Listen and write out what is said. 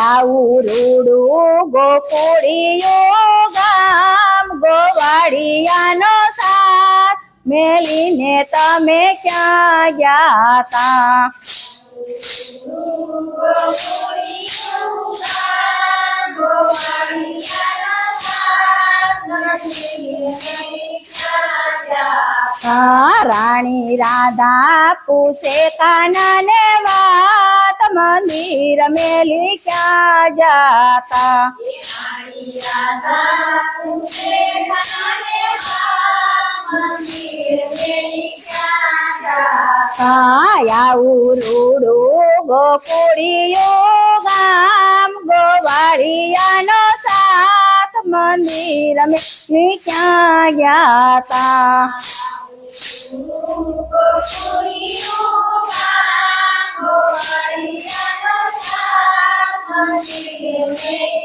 આવું રૂડું ગોકુળિયું ગામ ગોવાળિયાનો સાથ મેલીને તમે ક્યાં ગયા તા? રાણી રાધા પૂછે કાનાને વાત મંદિર મેલી ક્યાં જાતા? આવું રૂડું ગોકુળિયું ગામ ગોવાળિયાનો સાથ મંદિર મેલી ક્યાં ગયા તા? ગોવાળિયાનો સાથ મંદિર